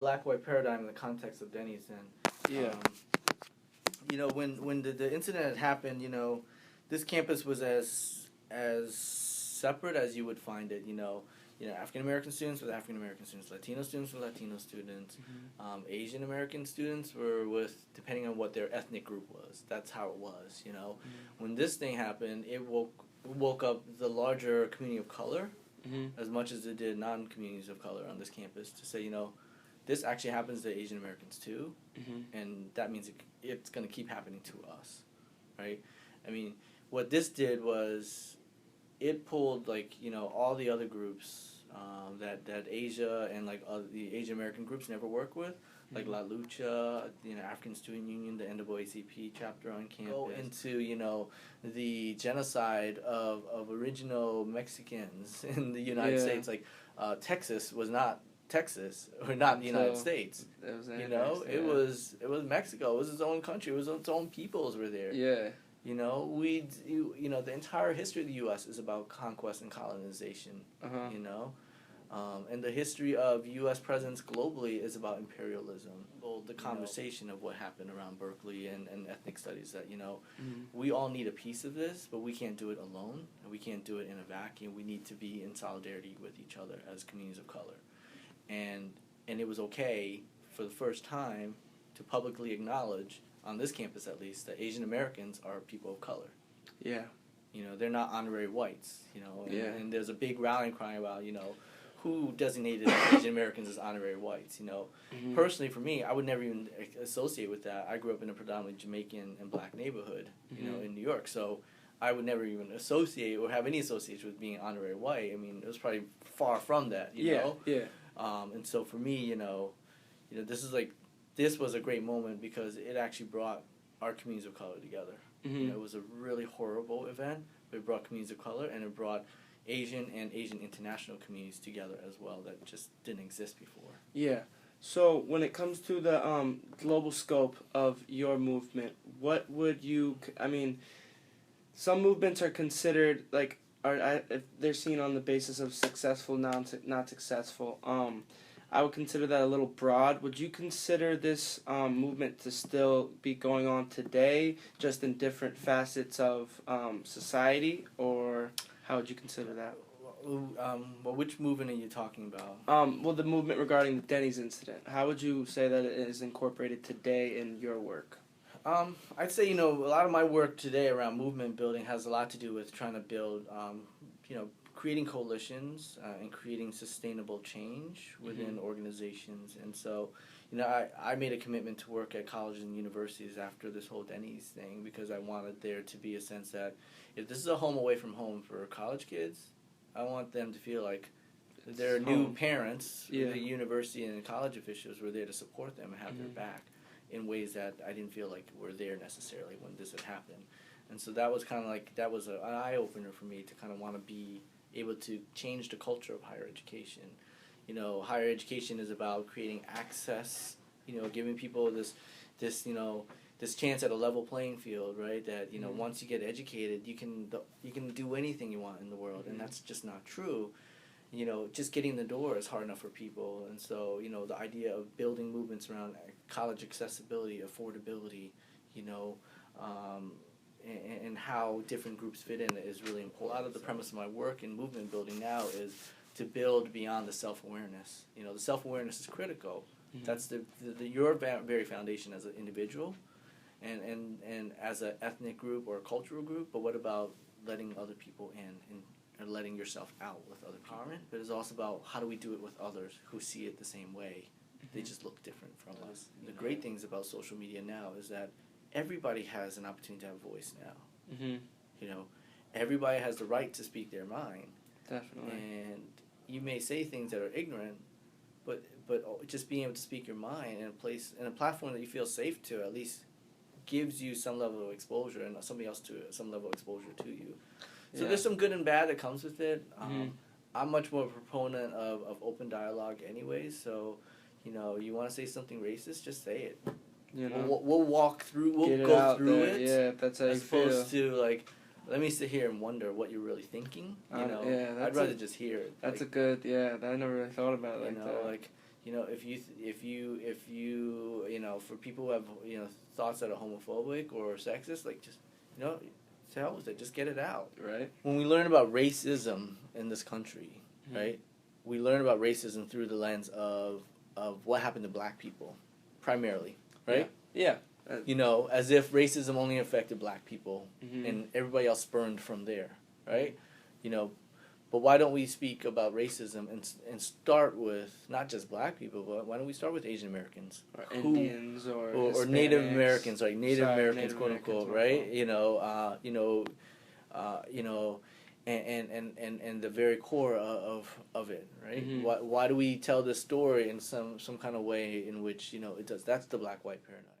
black-white paradigm in the context of Denny's. And when the incident had happened, this campus was as separate as you would find it. African American students with African American students, Latino students with Latino students, Asian American students were with, depending on what their ethnic group was. That's how it was. When this thing happened, it woke up the larger community of color as much as it did non-communities of color on this campus to say, this actually happens to Asian Americans too, and that means it's going to keep happening to us, right? I mean, what this did was it pulled all the other groups that Asia and the Asian American groups never work with, like La Lucha, African Student Union, the NAACP chapter on campus, go into the genocide of original Mexicans in the United States. Texas was not Texas, or not the United States. It was Mexico. It was its own country. It was its own peoples were there. Yeah. The entire history of the U.S. is about conquest and colonization. And the history of U.S. presence globally is about imperialism. Well, the conversation of what happened around Berkeley and ethnic studies, that we all need a piece of this, but we can't do it alone, and we can't do it in a vacuum. We need to be in solidarity with each other as communities of color. And it was okay for the first time to publicly acknowledge, on this campus at least, that Asian Americans are people of color. Yeah. They're not honorary whites, and there's a big rallying cry about, who designated Asian Americans as honorary whites, Personally, for me, I would never even associate with that. I grew up in a predominantly Jamaican and black neighborhood, in New York, so I would never even associate or have any association with being honorary white. I mean, it was probably far from that, know? Yeah. And so for me, this was a great moment because it actually brought our communities of color together. It was a really horrible event, but it brought communities of color, and it brought Asian and Asian international communities together as well that just didn't exist before. Yeah. So when it comes to the global scope of your movement, what would you, some movements are considered, if they're seen on the basis of successful, not successful. I would consider that a little broad. Would you consider this movement to still be going on today, just in different facets of society, or how would you consider that? Which movement are you talking about? The movement regarding the Denny's incident. How would you say that it is incorporated today in your work? I'd say, a lot of my work today around movement building has a lot to do with trying to build, creating coalitions and creating sustainable change within organizations. And so, I made a commitment to work at colleges and universities after this whole Denny's thing because I wanted there to be a sense that if this is a home away from home for college kids, I want them to feel like their new parents, the university and college officials were there to support them and have their back in ways that I didn't feel like were there necessarily when this had happened. And so that was kind of that was an eye-opener for me to kind of want to be able to change the culture of higher education. Higher education is about creating access, giving people this chance at a level playing field, right? That, once you get educated, you can do anything you want in the world, and that's just not true. Just getting the door is hard enough for people, and so, the idea of building movements around college accessibility, affordability, and how different groups fit in is really important. A lot of the premise of my work in movement building now is to build beyond the self-awareness. The self-awareness is critical. That's your very foundation as an individual and as an ethnic group or a cultural group, but what about letting other people in and letting yourself out with other empowerment? But it's also about how do we do it with others who see it the same way. They just look different from us. The great things about social media now is that everybody has an opportunity to have a voice now. Everybody has the right to speak their mind. Definitely. And you may say things that are ignorant, but just being able to speak your mind in a platform that you feel safe to at least gives you some level of exposure and somebody else to some level of exposure to you. So there's some good and bad that comes with it. I'm much more a proponent of open dialogue anyways, so you want to say something racist, just say it. We'll walk through, go through it. Yeah, that's how you feel. As opposed to let me sit here and wonder what you're really thinking. I'd rather just hear it. That's a good. I never really thought about it like that. you know, if you you know, for people who have, you know, thoughts that are homophobic or sexist, like, just, you know, to hell with it, just get it out. Right. When we learn about racism in this country, right, we learn about racism through the lens of what happened to black people, primarily, right? Yeah. You know, as if racism only affected black people and everybody else spurned from there, right? You know, but why don't we speak about racism and start with not just black people, but why don't we start with Asian Americans, or Indians, or Native Americans, like Native Americans, Native quote Americans, unquote, right? You know, you know, and the very core of it, right? Why do we tell this story in some kind of way in which, you know, it does? That's the black-white paradigm.